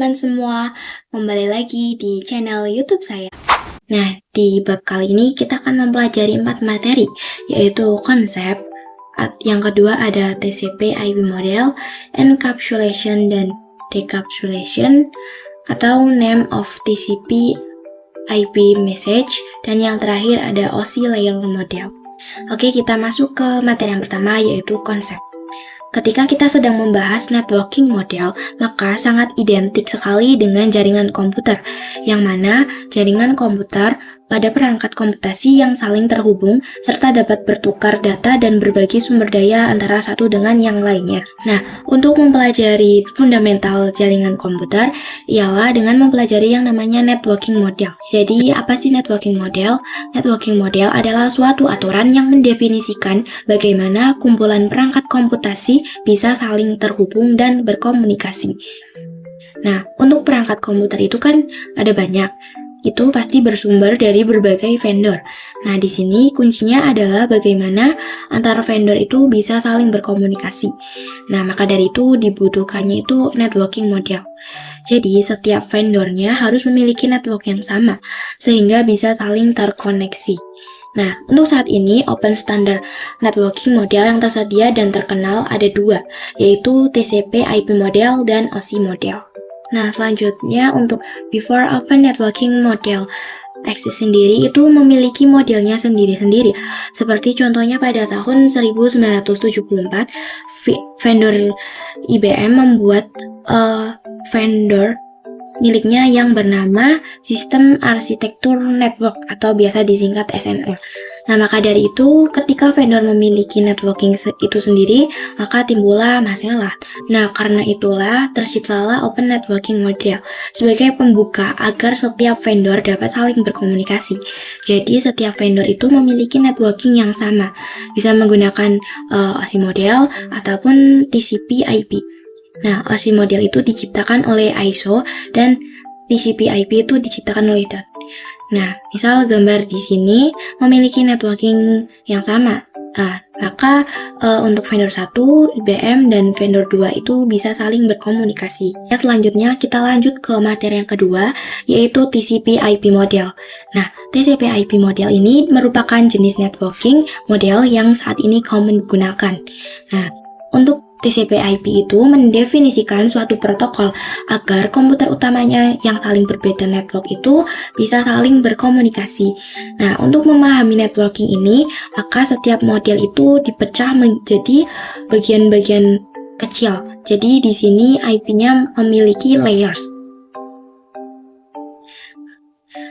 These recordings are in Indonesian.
teman-teman semua, kembali lagi di channel YouTube saya. Nah, di bab kali ini kita akan mempelajari 4 materi, yaitu konsep, yang kedua ada TCP/IP model, encapsulation dan decapsulation, atau name of TCP/IP message, dan yang terakhir ada OSI layer model. Oke, kita masuk ke materi yang pertama, yaitu konsep. Ketika kita sedang membahas networking model, maka sangat identik sekali dengan jaringan komputer, yang mana jaringan komputer pada perangkat komputasi yang saling terhubung serta dapat bertukar data dan berbagi sumber daya antara satu dengan yang lainnya. Nah, untuk mempelajari fundamental jaringan komputer ialah dengan mempelajari yang namanya networking model. Jadi, apa sih networking model? Networking model adalah suatu aturan yang mendefinisikan bagaimana kumpulan perangkat komputasi bisa saling terhubung dan berkomunikasi. Nah, untuk perangkat komputer itu kan ada banyak. Itu pasti bersumber dari berbagai vendor. Nah, di sini kuncinya adalah bagaimana antara vendor itu bisa saling berkomunikasi. Nah, maka dari itu dibutuhkannya itu networking model. Jadi, setiap vendornya harus memiliki network yang sama, sehingga bisa saling terkoneksi. Nah, untuk saat ini, open standard networking model yang tersedia dan terkenal ada dua, yaitu TCP/IP model dan OSI model. Nah, selanjutnya untuk before open networking model Axis sendiri itu memiliki modelnya sendiri-sendiri. Seperti contohnya pada tahun 1974, vendor IBM membuat vendor miliknya yang bernama Sistem Arsitektur Network atau biasa disingkat SNL. Nah, maka dari itu, ketika vendor memiliki networking itu sendiri, maka timbullah masalah. Nah, karena itulah terciptalah Open Networking Model sebagai pembuka agar setiap vendor dapat saling berkomunikasi. Jadi, setiap vendor itu memiliki networking yang sama, bisa menggunakan OSI model ataupun TCP/IP. Nah, OSI model itu diciptakan oleh ISO dan TCP/IP itu diciptakan oleh DOT. Nah, misal gambar di sini memiliki networking yang sama. Nah, maka untuk vendor 1, IBM, dan vendor 2 itu bisa saling berkomunikasi. Ya, selanjutnya kita lanjut ke materi yang kedua, yaitu TCP/IP model. Nah, TCP/IP model ini merupakan jenis networking model yang saat ini common digunakan. Nah, untuk TCP/IP itu mendefinisikan suatu protokol agar komputer utamanya yang saling berbeda network itu bisa saling berkomunikasi. Nah, untuk memahami networking ini, maka setiap model itu dipecah menjadi bagian-bagian kecil. Jadi di sini IP-nya memiliki layers.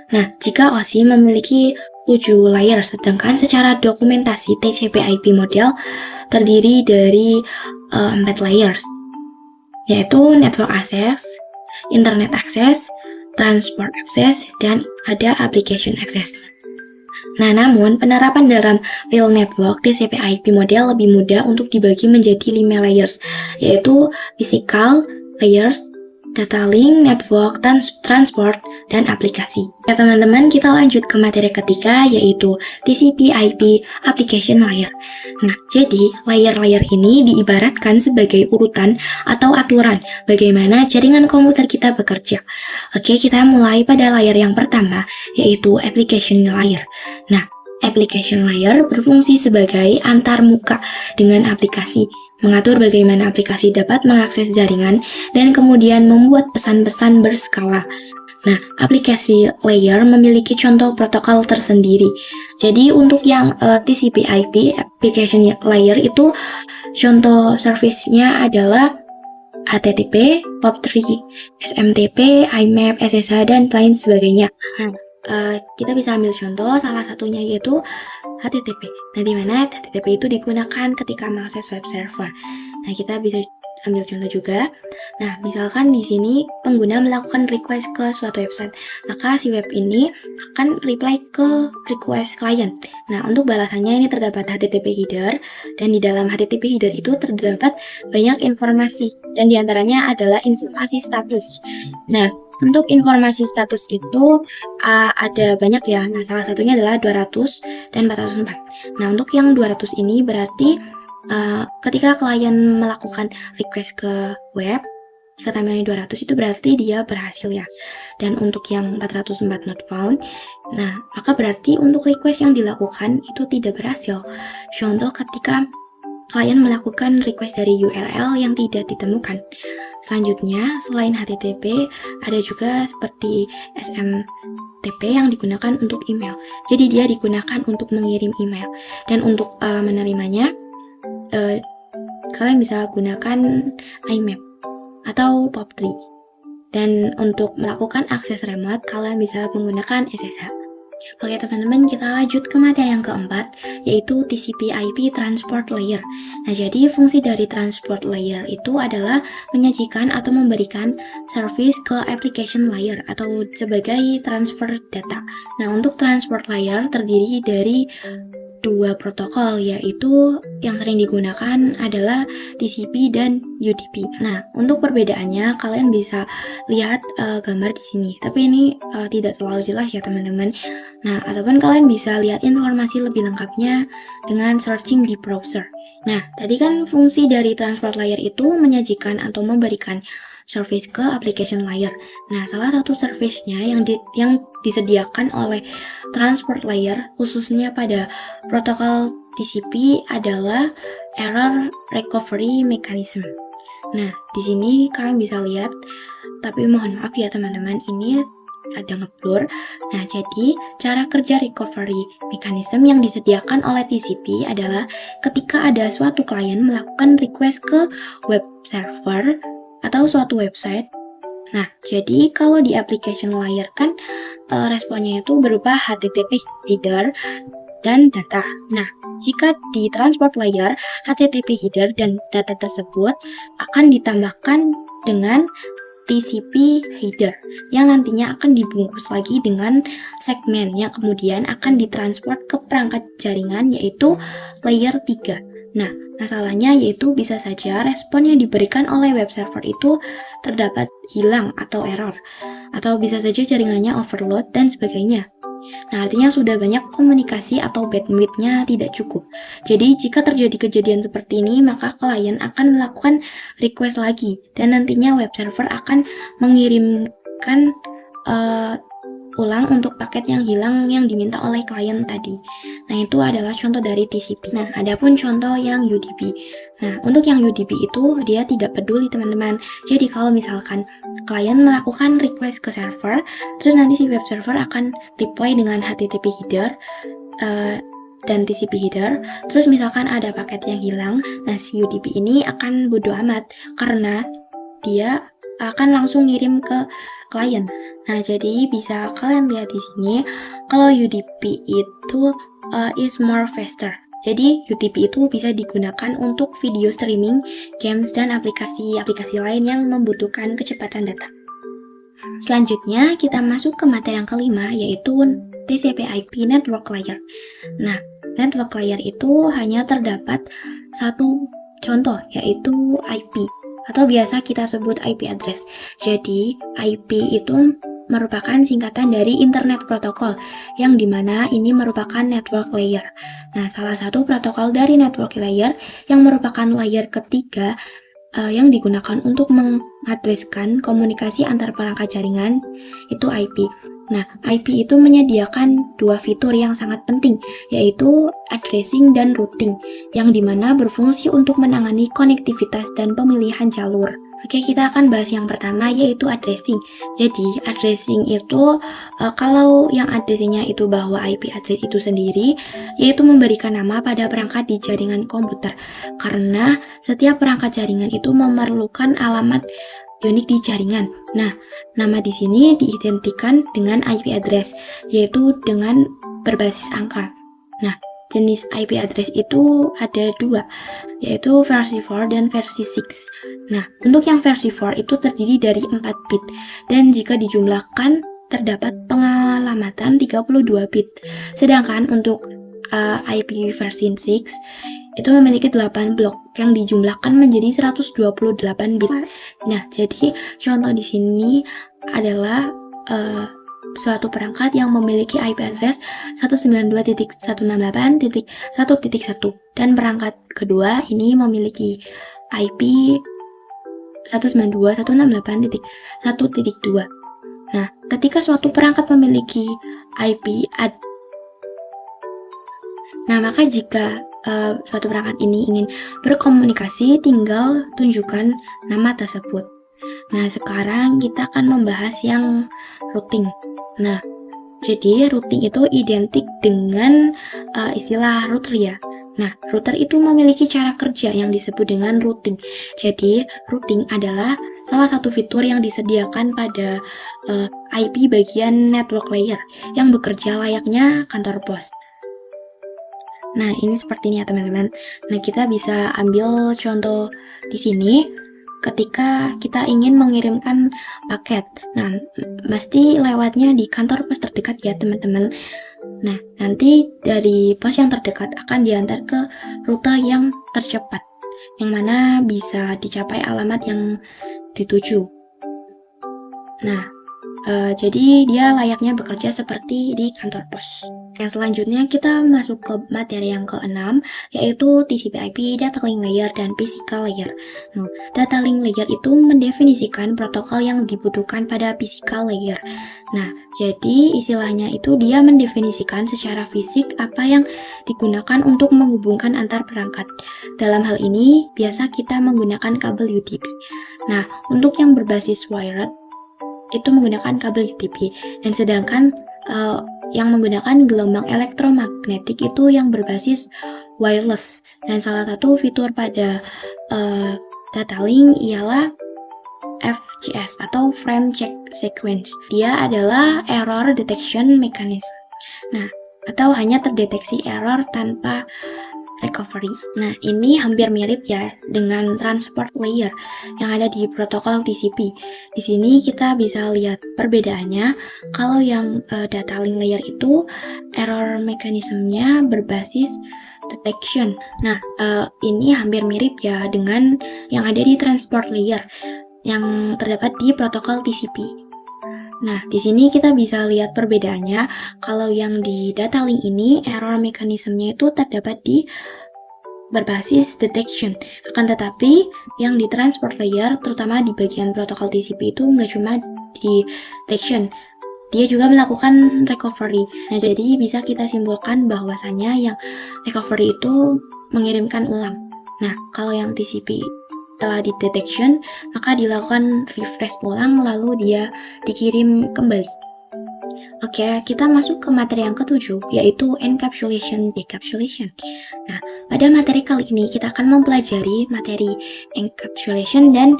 Nah, jika OSI memiliki 7 layer, sedangkan secara dokumentasi TCP/IP model terdiri dari 4 layers, yaitu network access, internet access, transport access, dan ada application access. Nah, namun penerapan dalam real network TCP/IP model lebih mudah untuk dibagi menjadi 5 layers, yaitu physical layers, data link, network, transport, dan aplikasi. Ya teman-teman, kita lanjut ke materi ketiga, yaitu TCP/IP application layer. Nah, jadi layer-layer ini diibaratkan sebagai urutan atau aturan bagaimana jaringan komputer kita bekerja. Oke, kita mulai pada layer yang pertama, yaitu application layer. Nah, application layer berfungsi sebagai antarmuka dengan aplikasi, mengatur bagaimana aplikasi dapat mengakses jaringan dan kemudian membuat pesan-pesan berskala. Nah, aplikasi layer memiliki contoh protokol tersendiri. Jadi untuk yang TCP/IP application layer itu contoh service-nya adalah HTTP, POP3, SMTP, IMAP, SSH, dan lain sebagainya. Kita bisa ambil contoh, salah satunya yaitu HTTP. Nah, di mana HTTP itu digunakan ketika mengakses web server. Nah, kita bisa ambil contoh juga. Nah, misalkan di sini pengguna melakukan request ke suatu website, maka si web ini akan reply ke request client. Nah, untuk balasannya ini terdapat HTTP header, dan di dalam HTTP header itu terdapat banyak informasi, dan diantaranya adalah informasi status. Nah, untuk informasi status itu ada banyak ya. Nah, salah satunya adalah 200 dan 404. Nah, untuk yang 200 ini berarti ketika klien melakukan request ke web, Jika tampilnya 200 itu berarti dia berhasil ya. Dan untuk yang 404 not found, nah maka berarti untuk request yang dilakukan itu tidak berhasil. Contoh ketika klien melakukan request dari URL yang tidak ditemukan. Selanjutnya, selain HTTP, ada juga seperti SMTP yang digunakan untuk email. Jadi dia digunakan untuk mengirim email. Dan untuk menerimanya, kalian bisa gunakan IMAP atau POP3. Dan untuk melakukan akses remote, kalian bisa menggunakan SSH. Oke teman-teman, kita lanjut ke materi yang keempat, yaitu TCP/IP Transport Layer. Nah, jadi fungsi dari Transport Layer itu adalah menyajikan atau memberikan service ke application layer atau sebagai transfer data. Nah, untuk Transport Layer terdiri dari dua protokol, yaitu yang sering digunakan adalah TCP dan UDP. Nah, untuk perbedaannya kalian bisa lihat gambar di sini. Tapi ini tidak selalu jelas ya teman-teman. Nah, ataupun kalian bisa lihat informasi lebih lengkapnya dengan searching di browser. Nah, tadi kan fungsi dari transport layer itu menyajikan atau memberikan service ke application layer. Nah, salah satu service-nya yang disediakan oleh transport layer khususnya pada protokol TCP adalah error recovery mechanism. Nah, di sini kalian bisa lihat, tapi mohon maaf ya teman-teman, ini ada ngeblur. Nah, jadi cara kerja recovery mechanism yang disediakan oleh TCP adalah ketika ada suatu klien melakukan request ke web server atau suatu website. Nah, jadi kalau di application layer kan responnya itu berupa HTTP header dan data. Nah, jika di transport layer, HTTP header dan data tersebut akan ditambahkan dengan TCP header yang nantinya akan dibungkus lagi dengan segmen yang kemudian akan ditransport ke perangkat jaringan yaitu layer 3. Nah, masalahnya yaitu bisa saja respon yang diberikan oleh web server itu terdapat hilang atau error, atau bisa saja jaringannya overload dan sebagainya. Nah, artinya sudah banyak komunikasi atau bandwidth-nya tidak cukup. Jadi, jika terjadi kejadian seperti ini, maka klien akan melakukan request lagi, dan nantinya web server akan mengirimkan ulang untuk paket yang hilang yang diminta oleh klien tadi. Nah, itu adalah contoh dari TCP. Nah, adapun contoh yang UDP. Nah, untuk yang UDP itu dia tidak peduli teman-teman. Jadi kalau misalkan klien melakukan request ke server, terus nanti si web server akan reply dengan HTTP header dan TCP header, terus misalkan ada paket yang hilang, nah si UDP ini akan bodo amat karena dia akan langsung ngirim ke klien. Nah, jadi bisa kalian lihat di sini kalau UDP itu is more faster. Jadi UDP itu bisa digunakan untuk video streaming, games, dan aplikasi-aplikasi lain yang membutuhkan kecepatan data. Selanjutnya kita masuk ke materi yang kelima, yaitu TCP/IP Network Layer. Nah, network layer itu hanya terdapat satu contoh, yaitu IP, atau biasa kita sebut IP address. Jadi, IP itu merupakan singkatan dari Internet Protocol, yang dimana ini merupakan network layer. Nah, salah satu protokol dari network layer yang merupakan layer ketiga yang digunakan untuk mengadreskan komunikasi antar perangkat jaringan itu IP. Nah, IP itu menyediakan dua fitur yang sangat penting, yaitu addressing dan routing, yang dimana berfungsi untuk menangani konektivitas dan pemilihan jalur. Oke, kita akan bahas yang pertama, yaitu addressing. Jadi, addressing itu, kalau yang addressingnya itu bahwa IP address itu sendiri, yaitu memberikan nama pada perangkat di jaringan komputer. Karena setiap perangkat jaringan itu memerlukan alamat unik di jaringan. Nah, nama di sini diidentikan dengan IP address, yaitu dengan berbasis angka. Nah, jenis IP address itu ada dua, yaitu versi 4 dan versi 6. Nah, untuk yang versi 4 itu terdiri dari 4 bit, dan jika dijumlahkan terdapat pengalamatan 32 bit. Sedangkan untuk IP versi 6 itu memiliki 8 blok yang dijumlahkan menjadi 128 bit. Nah, jadi contoh di sini adalah suatu perangkat yang memiliki IP address 192.168.1.1 dan perangkat kedua ini memiliki IP 192.168.1.2. Nah, ketika suatu perangkat memiliki IP maka jika suatu perangkat ini ingin berkomunikasi, tinggal tunjukkan nama tersebut. Nah, sekarang kita akan membahas yang routing. Nah, jadi routing itu identik dengan istilah router ya. Nah, router itu memiliki cara kerja yang disebut dengan routing. Jadi, routing adalah salah satu fitur yang disediakan pada IP bagian network layer yang bekerja layaknya kantor pos. Nah, ini seperti ini ya teman-teman. Nah, kita bisa ambil contoh di sini ketika kita ingin mengirimkan paket. Nah, mesti lewatnya di kantor pos terdekat ya teman-teman. Nah, nanti dari pos yang terdekat akan diantar ke rute yang tercepat, yang mana bisa dicapai alamat yang dituju. Nah, jadi dia layaknya bekerja seperti di kantor pos. Yang selanjutnya kita masuk ke materi yang ke-6, yaitu TCP/IP, data link layer, dan physical layer. Nah, data link layer itu mendefinisikan protokol yang dibutuhkan pada physical layer. Nah, jadi istilahnya itu dia mendefinisikan secara fisik apa yang digunakan untuk menghubungkan antar perangkat. Dalam hal ini, biasa kita menggunakan kabel UDP. Nah, untuk yang berbasis wired, itu menggunakan kabel UDP, dan sedangkan yang menggunakan gelombang elektromagnetik itu yang berbasis wireless. Dan salah satu fitur pada data link ialah FCS atau Frame Check Sequence. Dia adalah Error Detection Mechanism. Nah, atau hanya terdeteksi error tanpa recovery. Nah, ini hampir mirip ya dengan transport layer yang ada di protokol TCP. Di sini kita bisa lihat perbedaannya. Kalau yang data link layer itu error mekanismenya berbasis detection. Nah, ini hampir mirip ya dengan yang ada di transport layer yang terdapat di protokol TCP. Nah, di sini kita bisa lihat perbedaannya. Kalau yang di data link ini, error mekanismenya itu terdapat di berbasis detection. Akan tetapi, yang di transport layer, terutama di bagian protokol TCP itu nggak cuma di detection, dia juga melakukan recovery. Nah, jadi bisa kita simpulkan bahwasannya yang recovery itu mengirimkan ulang. Nah, kalau yang TCP setelah di detection, maka dilakukan refresh ulang lalu dia dikirim kembali. Oke, kita masuk ke materi yang ke-7, yaitu encapsulation decapsulation. Nah, pada materi kali ini kita akan mempelajari materi encapsulation dan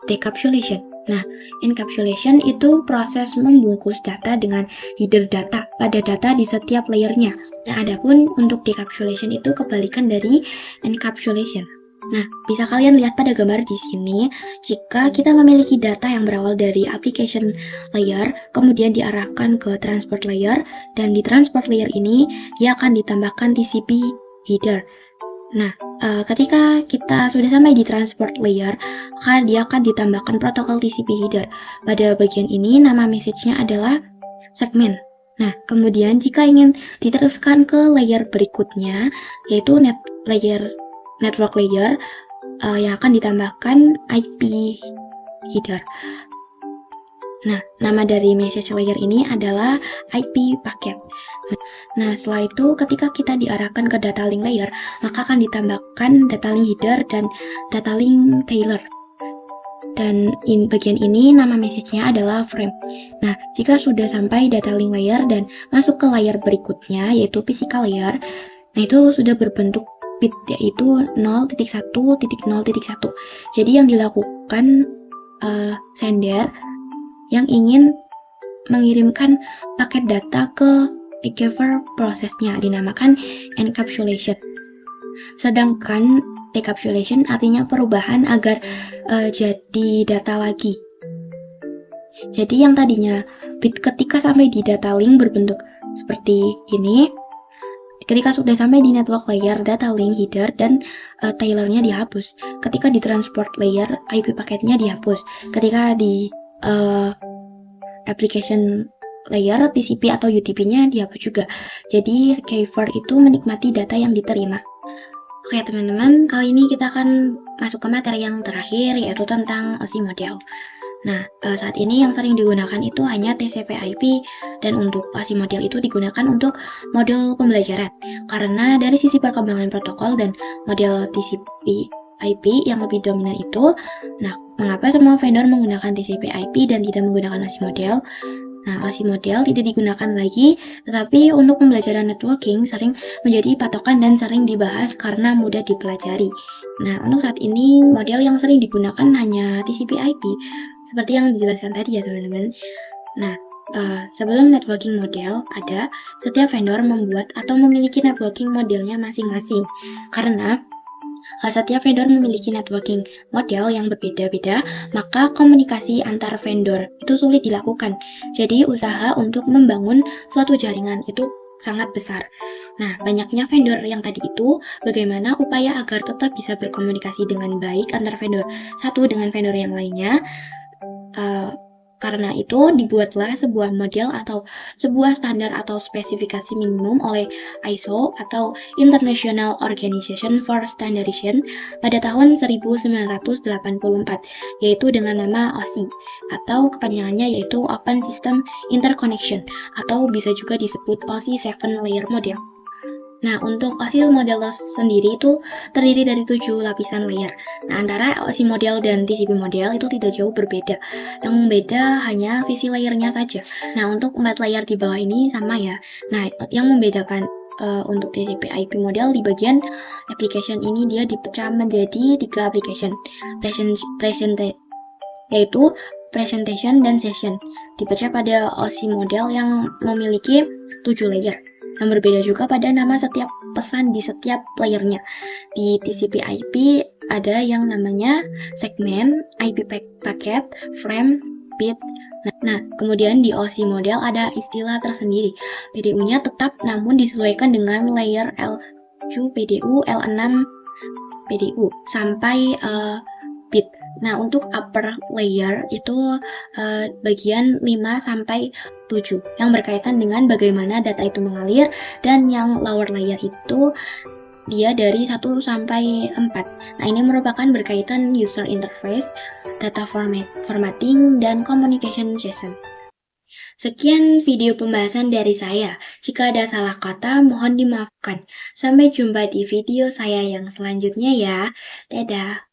decapsulation. Nah, encapsulation itu proses membungkus data dengan header data pada data di setiap layernya. Nah, adapun untuk decapsulation itu kebalikan dari encapsulation. Nah, bisa kalian lihat pada gambar di sini, jika kita memiliki data yang berawal dari application layer, kemudian diarahkan ke transport layer, dan di transport layer ini, dia akan ditambahkan TCP header. Nah, ketika kita sudah sampai di transport layer, maka dia akan ditambahkan protokol TCP header. Pada bagian ini, nama message-nya adalah segmen. Nah, kemudian jika ingin diteruskan ke layer berikutnya, yaitu network layer, yang akan ditambahkan IP header. Nah, nama dari message layer ini adalah IP paket. Nah, setelah itu ketika kita diarahkan ke data link layer, maka akan ditambahkan data link header dan data link tailor. Dan bagian ini nama message-nya adalah frame. Nah, jika sudah sampai data link layer dan masuk ke layer berikutnya, yaitu physical layer, nah itu sudah berbentuk bit, yaitu 0.1.0.1. Jadi yang dilakukan sender yang ingin mengirimkan paket data ke receiver prosesnya dinamakan encapsulation. Sedangkan decapsulation artinya perubahan agar jadi data lagi. Jadi yang tadinya bit ketika sampai di data link berbentuk seperti ini, ketika sudah sampai di network layer, data link header dan tailornya dihapus. Ketika di transport layer, IP paketnya dihapus. Ketika di application layer, TCP atau UDP-nya dihapus juga. Jadi receiver itu menikmati data yang diterima. Oke teman-teman, kali ini kita akan masuk ke materi yang terakhir, yaitu tentang OSI model. Nah, saat ini yang sering digunakan itu hanya TCP/IP, dan untuk OSI model itu digunakan untuk model pembelajaran. Karena dari sisi perkembangan protokol dan model TCP/IP yang lebih dominan itu, nah, mengapa semua vendor menggunakan TCP/IP dan tidak menggunakan OSI model? Nah, OSI model tidak digunakan lagi, tetapi untuk pembelajaran networking sering menjadi patokan dan sering dibahas karena mudah dipelajari. Nah, untuk saat ini model yang sering digunakan hanya TCP/IP, seperti yang dijelaskan tadi ya teman-teman. Nah, sebelum networking model ada, setiap vendor membuat atau memiliki networking modelnya masing-masing. Karena setiap vendor memiliki networking model yang berbeda-beda, maka komunikasi antar vendor itu sulit dilakukan. Jadi, usaha untuk membangun suatu jaringan itu sangat besar. Nah, banyaknya vendor yang tadi itu, bagaimana upaya agar tetap bisa berkomunikasi dengan baik antar vendor satu dengan vendor yang lainnya. Karena itu dibuatlah sebuah model atau sebuah standar atau spesifikasi minimum oleh ISO atau International Organization for Standardization pada tahun 1984, yaitu dengan nama OSI, atau kepanjangannya yaitu Open System Interconnection, atau bisa juga disebut OSI 7 Layer Model. Nah, untuk OSI model sendiri itu terdiri dari 7 lapisan layer. Nah, antara OSI model dan TCP model itu tidak jauh berbeda. Yang beda hanya sisi layernya saja. Nah, untuk 4 layer di bawah ini sama ya. Nah, yang membedakan untuk TCP/IP model di bagian application ini dia dipecah menjadi 3 application. Yaitu presentation dan session. Dipecah pada OSI model yang memiliki 7 layer. Yang berbeda juga pada nama setiap pesan di setiap layernya. Di TCP/IP ada yang namanya segmen, IP packet, frame, bit. Nah, kemudian di OSI model ada istilah tersendiri. PDU-nya tetap namun disesuaikan dengan layer L7 PDU, L6 PDU sampai bit. Nah, untuk upper layer itu bagian 5 sampai 7 yang berkaitan dengan bagaimana data itu mengalir, dan yang lower layer itu dia dari 1 sampai 4. Nah, ini merupakan berkaitan user interface, data formatting, dan communication session. Sekian video pembahasan dari saya. Jika ada salah kata, mohon dimaafkan. Sampai jumpa di video saya yang selanjutnya ya. Dadah.